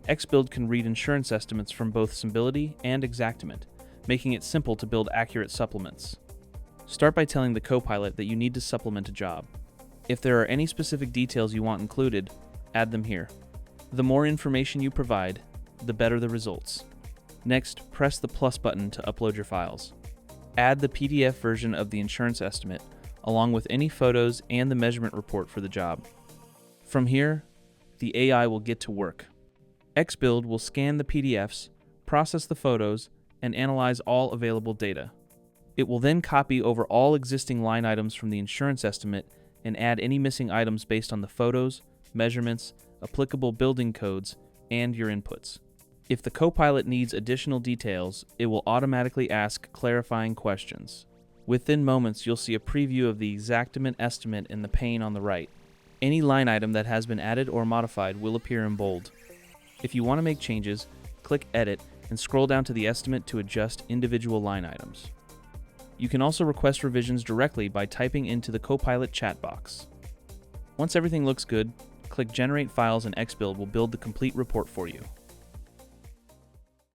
XBuild can read insurance estimates from both Symbility and Xactimate, making it simple to build accurate supplements. Start by telling the Copilot that you need to supplement a job. If there are any specific details you want included, add them here. The more information you provide, the better the results. Next, press the plus button to upload your files. Add the PDF version of the insurance estimate, along with any photos and the measurement report for the job. From here, the AI will get to work. XBuild will scan the PDFs, process the photos, and analyze all available data. It will then copy over all existing line items from the insurance estimate and add any missing items based on the photos, measurements, applicable building codes, and your inputs. If the Copilot needs additional details, it will automatically ask clarifying questions. Within moments, you'll see a preview of the Xactimate estimate in the pane on the right. Any line item that has been added or modified will appear in bold. If you want to make changes, click Edit and scroll down to the estimate to adjust individual line items. You can also request revisions directly by typing into the Copilot chat box. Once everything looks good, click Generate Files and XBuild will build the complete report for you.